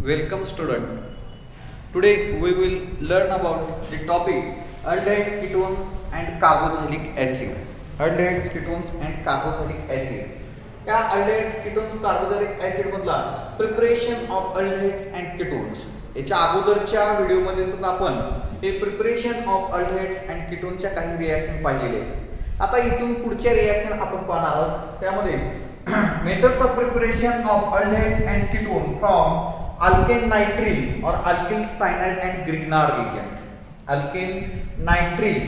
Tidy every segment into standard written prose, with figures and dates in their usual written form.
Welcome student. Today we will learn about the topic aldehyde ketones and carboxylic acid. Aldehydes, ketones and carboxylic acid. या aldehyde ketones carboxylic acid मधला preparation of aldehydes and ketones. याच्या अगोदरच्या video मध्ये सुद्धा आपण हे preparation of aldehydes and ketones च्या काही रिएक्शन पाहिलेले आहेत. आता इथून पुढच्या रिएक्शन आपण पाहणार आहोत. त्यामध्ये methods of preparation of aldehydes and ketone from alkane nitrile or alkyl cyanide and Grignard reagent. Alkane nitrile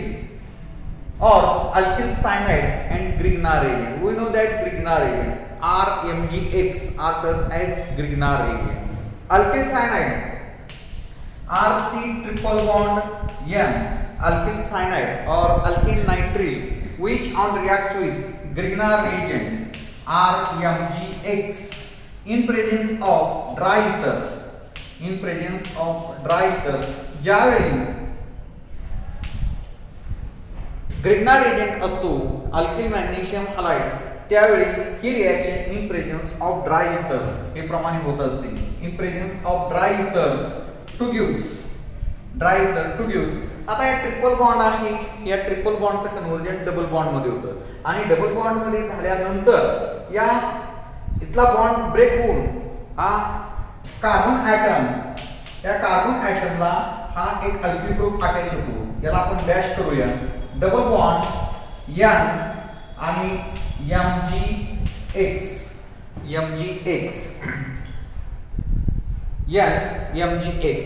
or alkyl cyanide and Grignard reagent. We know that Grignard reagent RMgX are termed as Grignard reagent. Alkyl cyanide RC triple bond N alkyl cyanide or alkane nitrile which on reacts with Grignard reagent RMgX in presence of dry ether. In presence of dry ether, ज्यावेळी Grignard reagent असतो alkyl magnesium halide, त्यावेळी ही reaction in presence of dry ether हे प्रमाणे होत असते. In presence of dry ether to gives dry ether to gives. आता या ट्रिपल बॉन्ड आहे, या ट्रिपल बॉन्डचं कन्व्हर्जन डबल बॉन्ड मध्ये होतं आणि डबल बॉन्ड मध्ये झाल्यानंतर या इथला बॉन्ड ब्रेक होऊन हा कार्बन ॲटम, त्या कार्बन ॲटमला हा एक अल्किल ग्रुप अटॅच होतो. याला आपण डॅश करूया. डबल बॉन्ड N आणि MgX MgX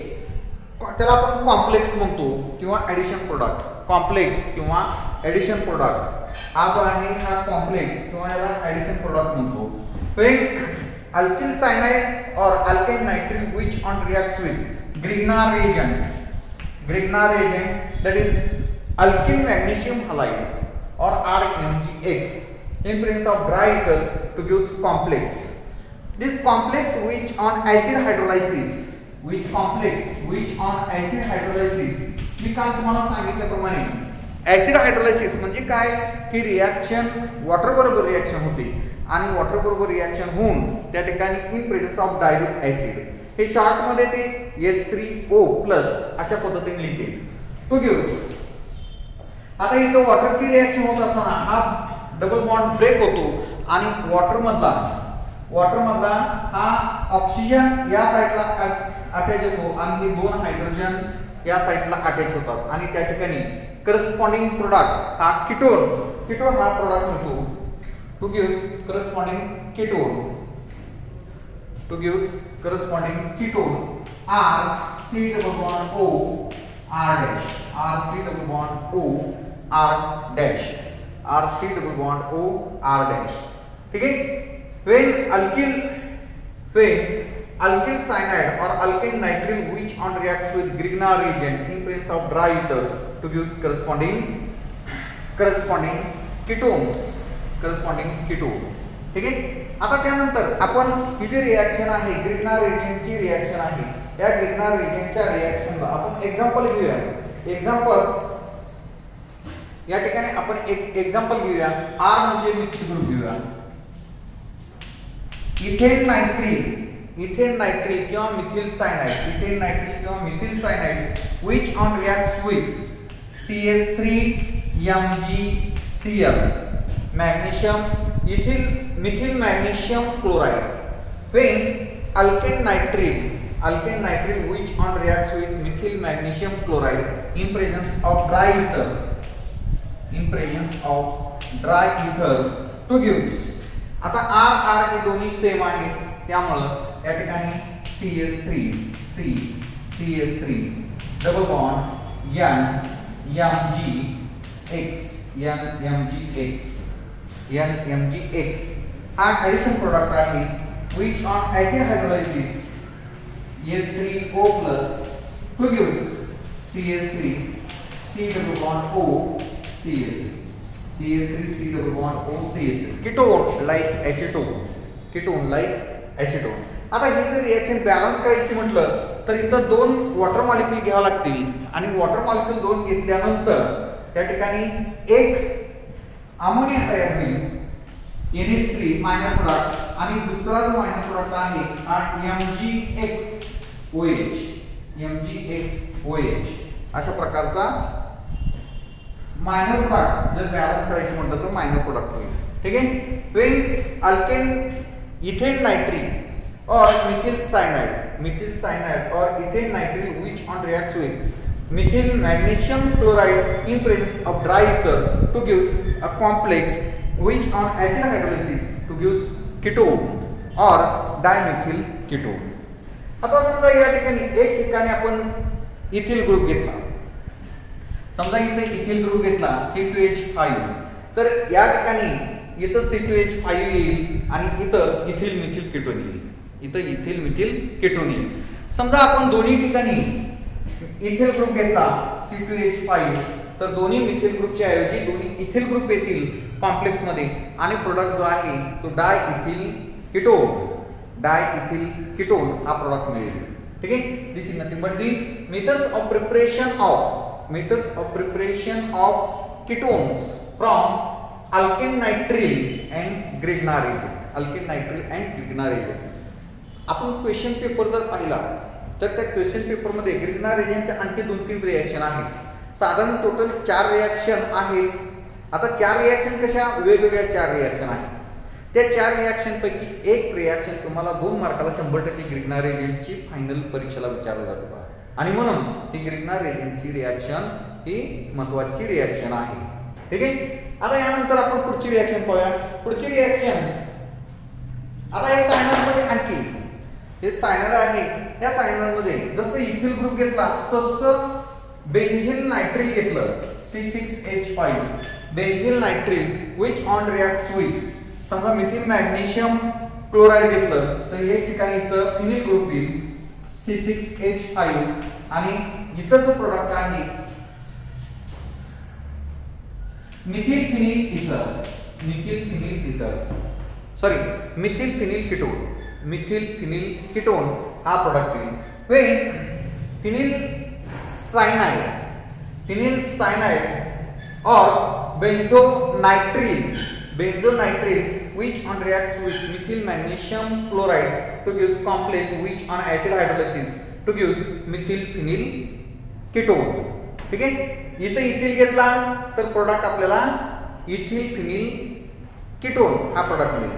त्याला आपण कॉम्प्लेक्स म्हणतो किंवा ॲडिशन प्रोडक्ट. कॉम्प्लेक्स किंवा ॲडिशन प्रोडक्ट हा जो आहे हा कॉम्प्लेक्स किंवा याला ॲडिशन प्रोडक्ट म्हणतो. When alkyl cyanide or alkane nitrile which on reacts with Grignard reagent that is alkyl magnesium halide or RMgX in presence of dry ether to give complex. This complex which on acid hydrolysis मी काल तुम्हाला सांगितल्याप्रमाणे acid hydrolysis म्हणजे काय की reaction water बरोबर reaction होते आणि water बरोबर रिएक्शन होऊन त्या ठिकाणी in presence of dilute acid हे शॉर्ट मध्ये ते H3O+ अशा पद्धतीने लिहिते. To gives. आता इथं वॉटरची रिएक्शन होत असताना हा डबल बॉन्ड ब्रेक होतो आणि वॉटर मधला हा ऑक्सिजन या साइडला अटॅच होतो आणि हे दोन हायड्रोजन या साइडला अटॅच होतात आणि त्या ठिकाणी करस्पॉन्डिंग प्रोडक्ट हा कीटोन हा प्रोडक्ट होतो. Two gives corresponding ketone RC double bond O R dash RC double bond O R dash RC double bond O R dash. ठीक है. When alkyl cyanide or alkane nitrile which on reacts with Grignard reagent in presence of dry ether to give corresponding ketone. ठीक आहे. आता त्यानंतर आपण ही जी reaction आहे Grignard reagent ची reaction आहे, या Grignard reagentच्या रिएक्शनला आपण एक्झाम्पल घेऊया. या ठिकाणी आपण एक एक्झाम्पल घेऊया. R म्हणजे मिथिल ग्रुप घेऊया. इथेन नायट्रिल किंवा methyl cyanide which on reacts with CH3MgCl methyl magnesium chloride. When alkane nitrile which on reacts with methyl magnesium chloride in presence of dry ether to gives. आता R हे दोन्ही same आहेत त्यामुळे या ठिकाणी CH3 double bond NMgX हा addition product आहे which on acid hydrolysis H3O+ to gives CH3 C double bond O CH3 C double bond O CH3 ketone like acetone. आता ही जर रिएक्शन बॅलन्स करायची म्हटलं तर इथं दोन वॉटर मॉलिक्यूल घ्यावे लागतील आणि वॉटर मॉलिक्यूल दोन घेतल्यानंतर त्या ठिकाणी एक अमोनिया तयार होईल. NH3 मायनर प्रोडक्ट आणि दुसरा जो मायनर प्रोडक्ट आहे हा MgXOH अशा प्रकारचा मायनर प्रोडक्ट जर बॅलन्स करायचं म्हटलं तर मायनर प्रोडक्ट होईल. ठीक आहे. When alkane ethane nitrile or methyl cyanide or ethane nitrile which on reacts with methyl magnesium chloride in presence of dry ether to gives a complex which on acid hydrolysis to gives ketone or dimethyl ketone. आता समजा या ठिकाणी आपण ethyl group घेतला. समजा इथे ethyl group घेतला C2H5, तर या ठिकाणी इथं C2H5 येईल आणि इथं इथिल मिथिल केटोन येईल. समजा आपण दोन्ही ठिकाणी इथिल ग्रुप घेतला C2H5, तर दोन्ही मिथिल ग्रुपच्या ऐवजी दोन्ही इथिल ग्रुप येतील कॉम्प्लेक्स मध्ये आणि प्रोडक्ट जो आहे तो डायइथिल कीटोन हा प्रोडक्ट मिळेल. ठीक आहे. This is nothing but the methods of preparation of ketones from alkane nitrile and Grignard agent. आपण क्वेश्चन पेपर जर पाहिला तर त्या क्वेश्चन पेपर मध्ये ग्रिग्नार एजंटच्या आणखी 2-3 रिएक्शन आहेत. साधारण टोटल 4 रिएक्शन आहेत. आता 4 रिएक्शन कशा वेगवेगळ्या 4 रिएक्शन आहेत. त्या 4 रिएक्शन पैकी एक रिएक्शन तुम्हाला 2 मार्काला 100% ग्रिग्नार एजंटची फायनल परीक्षेला विचारलं जातं बघा. आणि म्हणून ही ग्रिग्नार एजंटची रिएक्शन ही महत्त्वाची रिएक्शन आहे. ठीक आहे. आता यानंतर आपण पुढची रिएक्शन पाहूया. पुढची रिएक्शन आता या सायनर मध्ये आणखी हे सायनर आहे. या सायनर मध्ये जसं इथिल ग्रुप घेतला तसं बेंझिल नायट्रिल घेतलं C6H5 benzyl nitrile which on reacts with समजा मिथिल मॅग्नेशियम क्लोराईड घेतलं तर एक ठिकाणी इथं फिनिल ग्रुप येईल C6H5 आणि इथं जो प्रोडक्ट आहे मिथिल फिनिल कीटोन हा प्रोडक्ट येईल. When phenyl cyanide or benzonatril which on reacts with methyl magnesium chloride to gives complex which on acid hydrolysis to gives methyl phenyl ketone. ठीक आहे. इथं इथिल घेतला तर प्रोडक्ट आपल्याला ethyl phenyl ketone हा product मिळेल.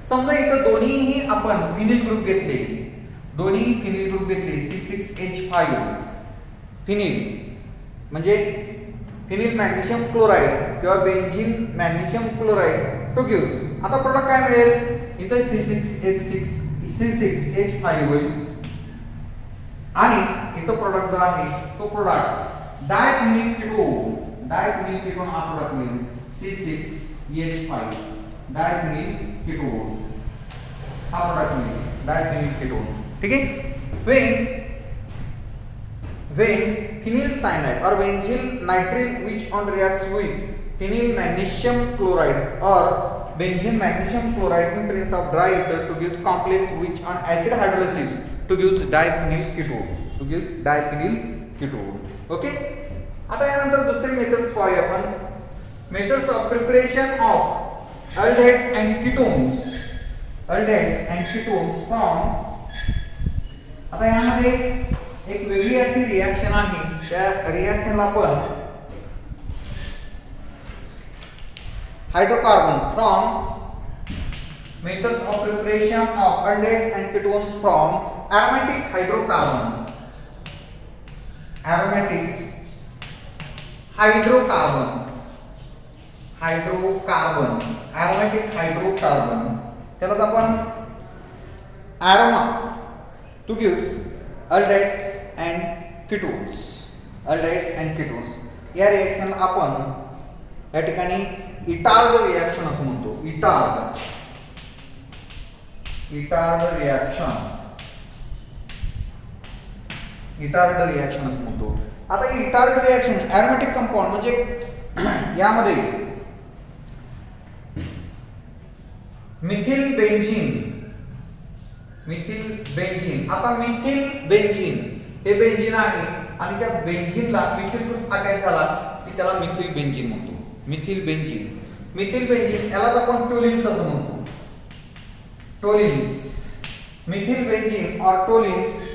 समजा इथं दोन्हीही आपण फिनिल ग्रुप घेतले C6H5 फिनिल म्हणजे फिनिल मॅग्नेशियम क्लोराईड किंवा benzene magnesium chloride to gives. आता प्रोडक्ट काय मिळेल इथं C6H5 होईल आणि इथं प्रोडक्ट जो आहे तो प्रोडक्ट डायफिनिल कीटोन हा प्रोडक्ट मिळेल C6H5 डायफिनिल कीटोन हा प्रोडक्ट मिळेल डायफिनिल कीटोन. ठीक आहे. when phenyl cyanide or benzyl nitrile which on reacts with phenyl magnesium chloride or benzene magnesium chloride in presence of dry ether to give complex which on acid hydrolysis to gives diphenyl ketone. Okay. आता यानंतर दुसरी methods पाहूया आपण. Methods of preparation of aldehydes and ketones from. आता यामध्ये एक वेगळी अशी रिएक्शन आहे. त्या रिएक्शनला आपण hydrocarbon from methods of preparation of aldehydes and ketones from aromatic hydrocarbon त्यालाच आपण aroma to gives aldehydes and ketones. या रिएक्शनला आपण या ठिकाणी इटार्ड रिएक्शन असं म्हणतो. इटार्ड रिएक्शन असं म्हणतो. आता इटार्ड रिएक्शन एरोमॅटिक कंपाऊंड म्हणजे यामध्ये मिथिल बेंझिन. आता मिथिल बेंझिन हे बेंझिन आहे आणि त्या बेंझिनला मिथिल ग्रुप अटॅच झाला की त्याला मिथिल बेंझिन म्हणतो. मिथिल बेंझिन यालाच आपण ट्युलिन्स असं म्हणतो. toluenes, methyl benzene or toluenes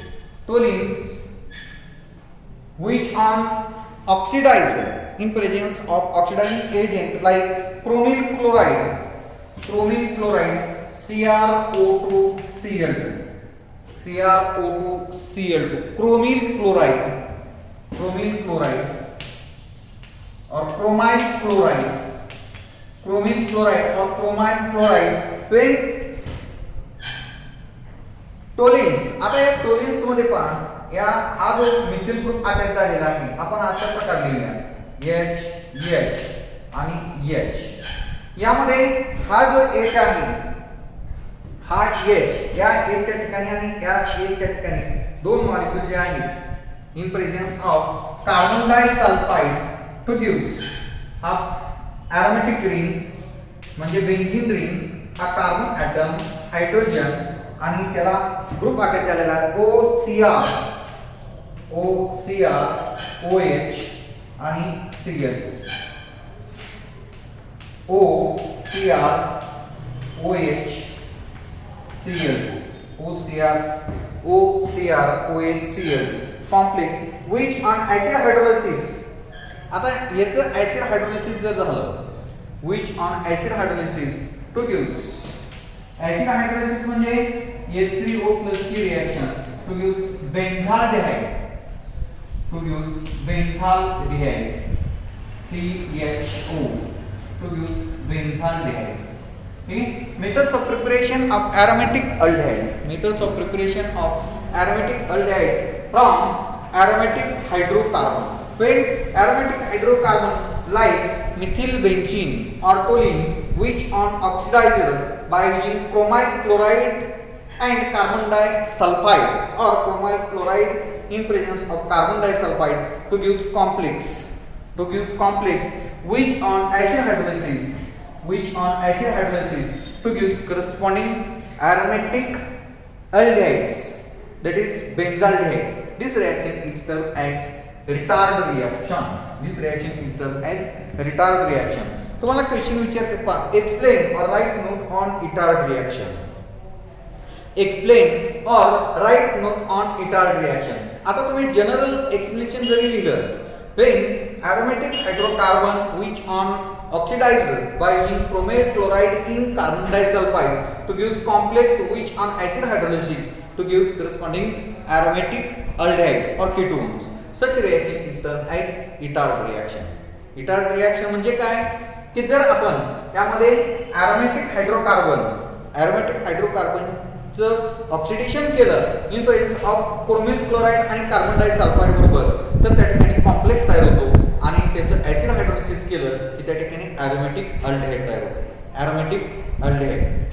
which on oxidized in presence of oxidizing agent like chromyl chloride CrO2Cl2 chromyl chloride or chromyl chloride when टोलिन्स. आता या टोलिन्स मध्ये पहा या हा जो मिथिल ग्रुप अटॅच झालेला आहे आपण अशा प्रकारे लिहूया H आणि H. यामध्ये हा जो H आहे हा H या H च्या ठिकाणी आणि या H च्या ठिकाणी दोन मॉलिक्यूल जे आहेत in presence of carbon disulphide to gives हा एरोमॅटिक रिंग म्हणजे बेंझिन रिंग हा कार्बन ॲटम हायड्रोजन आणि त्याला ग्रुप अटॅच झालेला आहे OCr OH आणि Cl OCr OH Cl complex which on acid hydrolysis. आता याचं acid hydrolysis जर झालं which on acid hydrolysis to gives acid hydrolysis म्हणजे H3O+ ची reaction to gives benzaldehyde CHO to gives benzaldehyde. Okay, methods of preparation of aromatic aldehyde from aromatic hydrocarbon. When aromatic hydrocarbon like methyl benzene or toluene which on oxidized by using chromyl chloride and carbon disulfide or chromyl chloride in presence of carbon disulfide to gives complex which on acid hydrolysis to gives corresponding aromatic aldehydes, that is benzaldehyde. This reaction is termed as retard reaction. तुम्हाला question विचारते पहा explain और write note on retard reaction. आता तुम्ही general explanation जरी लिहिलं when aromatic hydrocarbon which on oxidized by using chromyl chloride in carbon disulfide to gives complex which on acid hydrolysis to gives corresponding aromatic aldehydes or ketones. Such reaction is termed as retard reaction. retard reaction म्हणजे काय की जर आपण त्यामध्ये aromatic hydrocarbon चं oxidation केलं in presence of chromyl chloride आणि carbon disulphide बरोबर तर त्या ठिकाणी कॉम्प्लेक्स तयार होतो आणि त्याचं ऍसिड हायड्रोलिसिस केलं की त्या ठिकाणी एरोमॅटिक अल्डिहाइड तयार होते.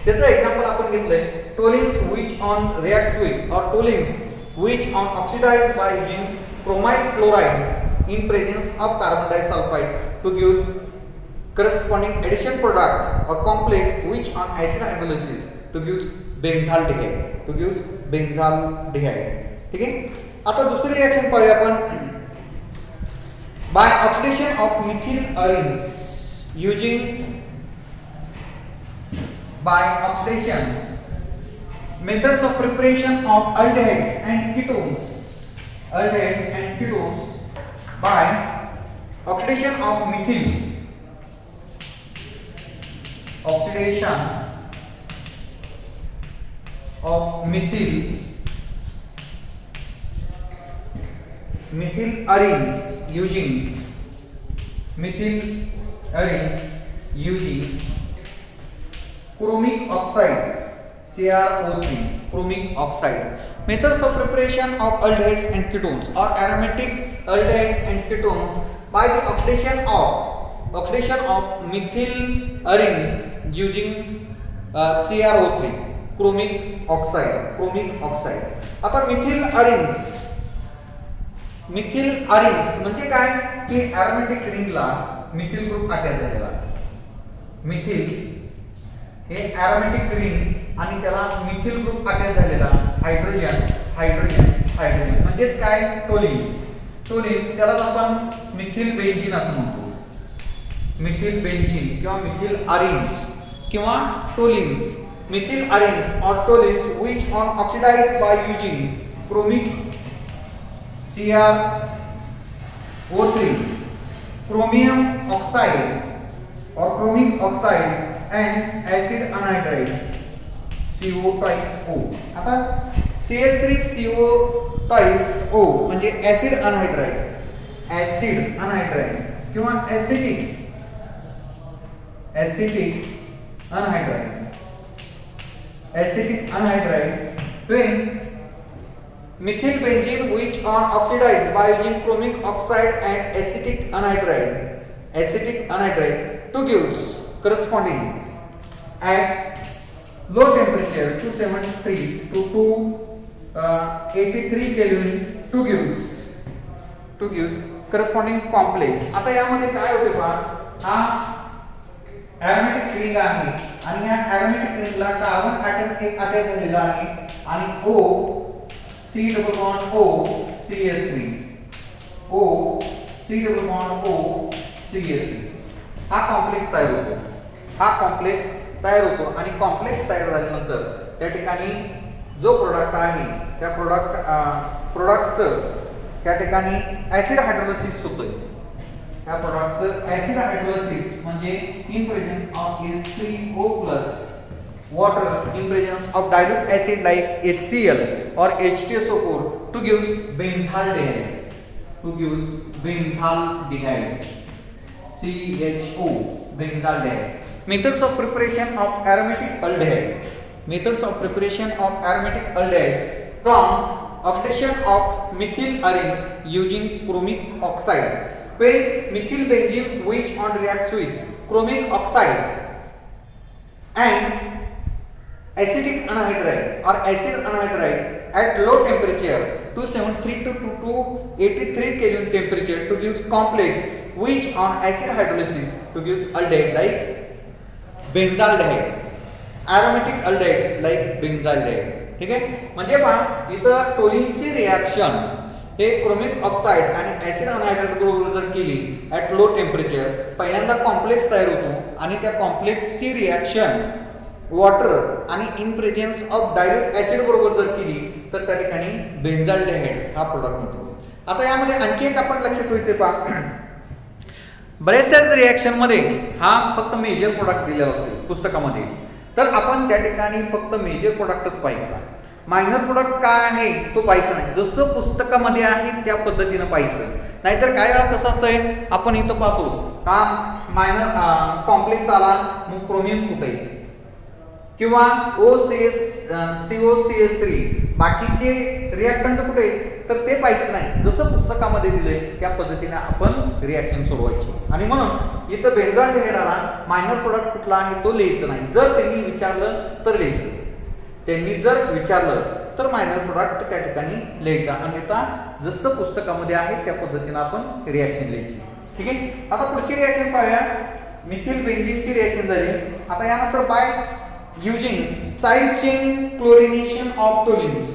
त्याचं एक्झाम्पल आपण घेतलंय toluenes which on reacts with और toluenes which on oxidised by using chromyl chloride in presence of carbon disulphide to gives corresponding addition product or complex which on acid hydrolysis to gives benzaldehyde. ठीक आहे. आता दुसरी reaction पाहूया आपण by oxidation of methyl arenes using methods of preparation of aldehydes and ketones by oxidation of methyl arenes using chromic oxide CrO3. Methods of preparation of aldehydes and ketones or aromatic aldehydes and ketones by the oxidation of methyl arenes using CrO3 chromic oxide. आता methyl arenes म्हणजे काय की एरोमॅटिक रिंगला methyl group attach झालेला. Methyl हे एरोमॅटिक ring आणि त्याला methyl group attach झालेला hydrogen म्हणजेच काय टोलिन्स त्यालाच आपण मिथिल बेंझिन असं म्हणतो. मिथिल बेंझिन किंवा मिथिल अरेन्स किंवा टोलिन्स methyl arenes or toluenes which are oxidized by using chromic CrO3, chromium oxide or chromic oxide and acid anhydride CO twice O. आता CH3CO twice O म्हणजे acid anhydride किंवा acetic anhydride when methyl benzene which are oxidized by using chromic oxide and acetic anhydride to gives corresponding at low temperature 273 to 283 Kelvin to gives corresponding complex. आता यामध्ये काय होते पहा, हा aromatic ring आहे आणि या एरोमेटिक रिंगला कार्बन ऍटम एक अटॅच झालेला आहे आणि O C double bond O CH3 O C double bond O CH3 हा कॉम्प्लेक्स तयार होतो आणि कॉम्प्लेक्स तयार झाल्यानंतर त्या ठिकाणी जो प्रोडक्ट आहे त्या प्रोडक्टचं त्या ठिकाणी ऍसिड हायड्रोलिसिस होतोय. या प्रोडक्टचं ऍसिड हायड्रोलिसिस म्हणजे in presence of H3O+ water in presence of dilute acid like HCl or H2SO4 to gives benzaldehyde CHO benzaldehyde. Methods of preparation of aromatic aldehyde from oxidation of methyl arenes using chromic oxide. When methyl benzene which on reacts with chromic oxide and acetic anhydride or acid anhydride at low temperature 273 to 283 Kelvin temperature to give complex which on acid hydrolysis to give aldehyde like benzaldehyde, aromatic aldehyde like benzaldehyde. ठीक आहे, म्हणजे पहा इथं टोलिनची reaction हे chromic oxide आणि acid anhydride बरोबर जर केली ॲट लो टेम्परेचर पहिल्यांदा कॉम्प्लेक्स तयार होतो आणि त्या कॉम्प्लेक्सची रिएक्शन वॉटर आणि in presence of dilute acid बरोबर जर केली तर त्या ठिकाणी बेन्झाल्डेहाइड हा प्रोडक्ट मिळतो. आता यामध्ये आणखी एक आपण लक्षात ठेवायचे पहा, बऱ्याचशा रिएक्शन मध्ये हा फक्त मेजर प्रोडक्ट दिलेला असतो पुस्तकामध्ये, तर आपण त्या ठिकाणी फक्त मेजर प्रोडक्टच पाहायचा, मायनर प्रोडक्ट काय आहे तो पाहायचा नाही. जसं पुस्तकामध्ये आहे त्या पद्धतीनं पाहायचं. नाहीतर काय वेळा कसं असतंय, आपण इथं पाहतो का मायनर कॉम्प्लेक्स आला मग क्रोमियम कुठे किंवा COCH3 बाकीचे रिएक्टंट कुठे तर ते पाहायचं नाही. जसं पुस्तकामध्ये दिलंय त्या पद्धतीने आपण रिएक्शन सोडवायची. आणि म्हणून इथं बेन्झाल्डेहाइड आला, मायनर प्रोडक्ट कुठला आहे तो लिहायचं नाही. जर त्यांनी विचारलं तर लिहायचं, त्यांनी जर विचारलं तर मायनर प्रोडक्ट त्या ठिकाणी लिहायचा. अन्यथा जसं पुस्तकामध्ये आहे त्या पद्धतीने आपण रिएक्शन लिहायची. ठीक आहे, आता पुढची रिएक्शन पाहूया. मिथिल बेन्झीनची रिएक्शन झाली. आता यानंतर bye using side chain chlorination of toluenes,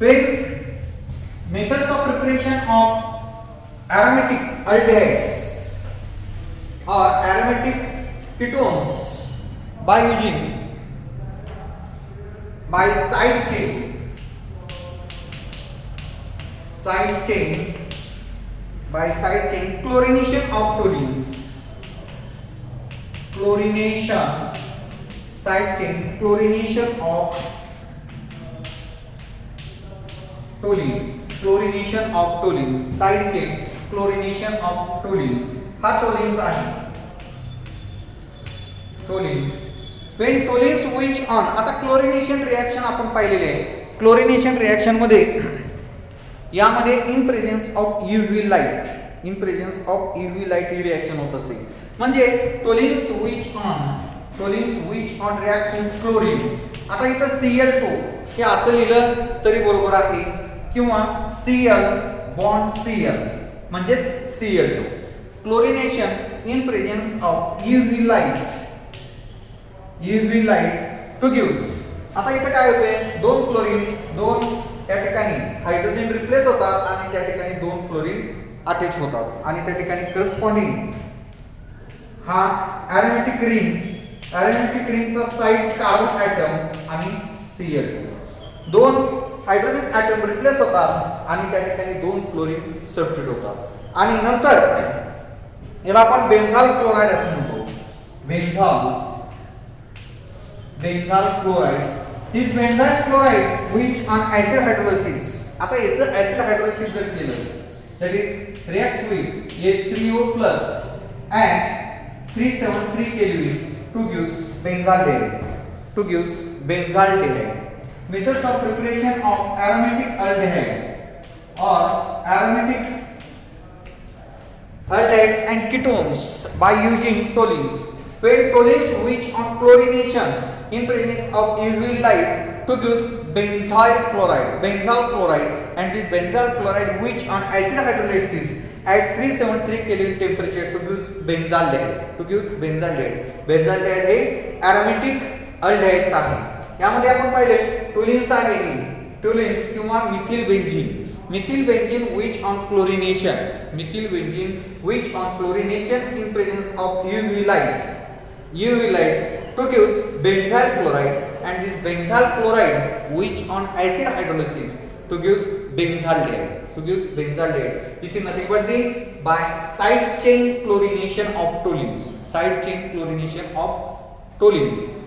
with methods of preparation of aromatic aldehydes or aromatic ketones by using side chain chlorination of toluenes, side chain chlorination of toluenes. हा toluenes आहे. when toluenes which on, आता chlorination reaction आपण पाहिलेले आहे. Chlorination reaction मध्ये यामध्ये in presence of UV light ही reaction होत असते. म्हणजे toluenes which on reacts with chlorine. आता इथं Cl2 हे असं लिहिलं तरी बरोबर आहे किंवा Cl बॉन्ड Cl म्हणजेच Cl2. Chlorination in presence of UV light to gives. आता इथं काय होते, दोन क्लोरीन, दोन त्या ठिकाणी हायड्रोजन रिप्लेस होतात आणि त्या ठिकाणी दोन क्लोरीन अटॅच होतात आणि त्या ठिकाणी करस्पॉन्डिंग हा एरोमॅटिक रिंगचा साइड कार्बन ॲटम आणि Cl2 दोन हायड्रोजन ॲटम रिप्लेस होतात आणि त्या ठिकाणी दोन क्लोरीन सबस्टिट्यूट होतात आणि नंतर याला आपण बेन्झाल क्लोराईड असं म्हणतो. Benzal chloride. This benzal chloride which on acid hydrolysis, आता याचं ऍसिड हायड्रोलिसिस जर केलं that is reacts with H3O plus and 373 Kelvin to gives benzaldehyde. Methods of preparation of aromatic aldehyde or aromatic aldehydes and ketones by using toluenes. When toluenes which on chlorination in presence of UV light to gives benzyl chloride and this benzyl chloride which on acid hydrolysis at 373 Kelvin temperature to gives benzaldehyde. Benzaldehyde हे aromatic aldehydes आहे. यामध्ये आपण पाहिले टोलिन्स आहे, टोलिन्स किंवा methyl benzene which on chlorination in presence of UV light to gives benzyl chloride and this benzyl chloride which on acid hydrolysis to gives benzaldehyde. This is nothing but the by side chain chlorination of toluenes.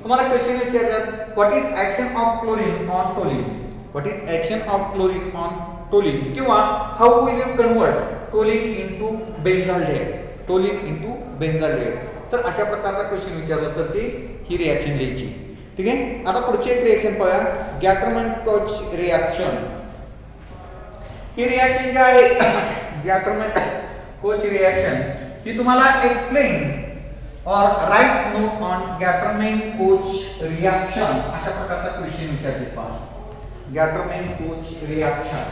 तुम्हाला question विचारतात what is action of chlorine on toluene किंवा how will you convert toluene into benzaldehyde. तर अशा प्रकारचा question विचारला तर ते ही reaction लिहायची. ठीक आहे. आता पुढची एक रिएक्शन पाहूया, गॅटरमॅन-कोच रिएक्शन. ही रिएक्शन जी आहे गॅटरमॅन-कोच रिएक्शन ही तुम्हाला एक्सप्लेन और write note on Gattermann Koch reaction अशा प्रकारचा क्वेश्चन विचारले पहा. Gattermann Koch reaction.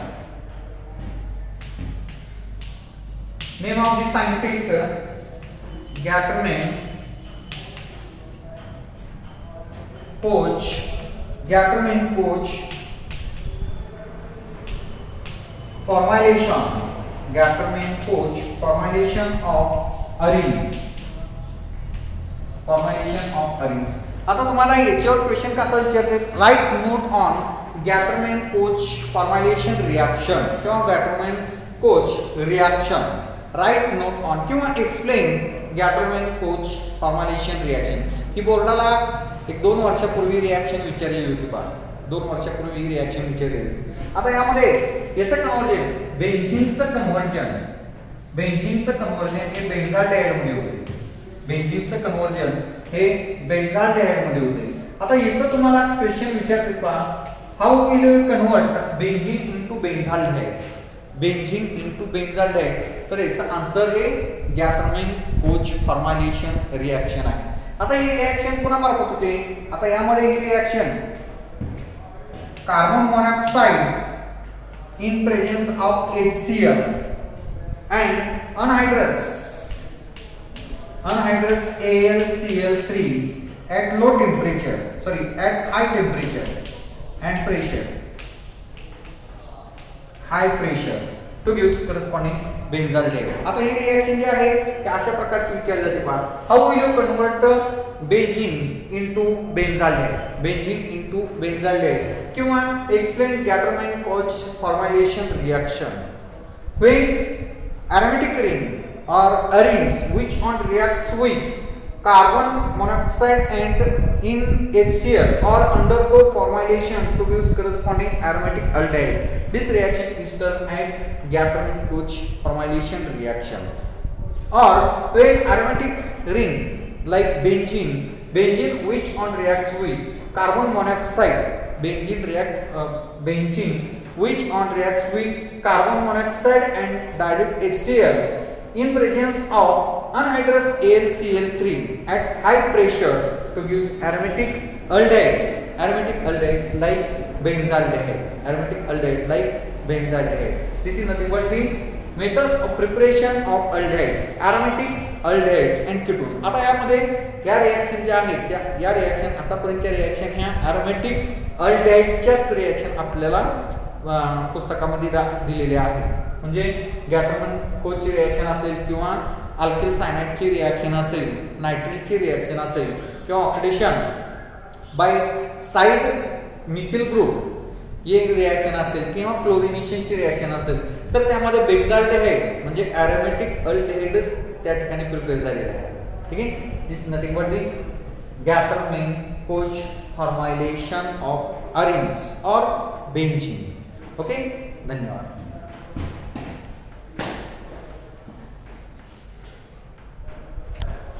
Name of the scientist Gattermann Koch formulation of arines. आता तुम्हाला याच्यावर क्वेश्चन कसा विचारते, write note on Gattermann Koch formulation reaction किंवा Gattermann Koch reaction. Write note on किंवा एक्सप्लेन गॅटरमॅन-कोच फॉर्म्युलेशन रिएक्शन. ही बोर्डाला 1-2 वर्षापूर्वी रिएक्शन विचारलेली होती पहा. 2 वर्षापूर्वी ही रिएक्शन विचारलेली होती. आता यामध्ये याचं कन्वर्जन बेन्झीनचं कन्वर्जन हे बेन्झाल्डेहाइड मध्ये होते. बेन्झीनचं कन्वर्जन हे बेन्झाल्डेहाइड मध्ये होते. आता इथं तुम्हाला क्वेश्चन विचारते पहा, how will you convert benzene into benzaldehyde. तर याचा आन्सर हे गॅटरमॅन-कोच फॉर्म्युलेशन रिएक्शन आहे. आता ही रिएक्शन पुन्हा मार्फत होते. आता यामध्ये ही reaction carbon monoxide in presence of HCl and anhydrous AlCl3 at high temperature and high pressure to give corresponding benzaldehyde. आता ही रिएक्शन जी आहे की अशा प्रकारची विचारली जाते पहा, how will you convert benzene into benzaldehyde किंवा explain Gattermann Koch formulation reaction. When aromatic ring or arines which on reacts with carbon monoxide and in HCl or undergo formulation to give corresponding aromatic aldehyde. This reaction is termed as Gärtner-Koch formulation reaction. Or when aromatic ring like benzene which on reacts with carbon monoxide, benzene which on reacts with carbon monoxide and dilute HCl in presence of anhydrous AlCl3 at high pressure to give aromatic aldehyde like benzaldehyde. This is nothing but the methods of preparation of aromatic aldehydes and ketones. आता यामध्ये या reaction ज्या आहेत या reaction आतापर्यंतच्या reaction ह्या aromatic aldehydeच्याच reaction आपल्याला पुस्तकामध्ये दिलेले आहेत. म्हणजे गॅटरमन कोची रिॲक्शन असेल किंवा अल्किल सायनाइडची रिॲक्शन असेल, नायट्रिलची रिॲक्शन असेल किंवा oxidation by side methyl group ही एक रिॲक्शन असेल किंवा क्लोरिनेशनची रिॲक्शन असेल तर त्यामध्ये बेन्झाल्डेहाइड म्हणजे ॲरोमॅटिक अल्डिहाइडच त्या ठिकाणी प्रिपेअर झालेला आहे. ठीक आहे. This nothing but the Gattermann Koch formylation of arenes और बेंजीन. ओके. धन्यवाद.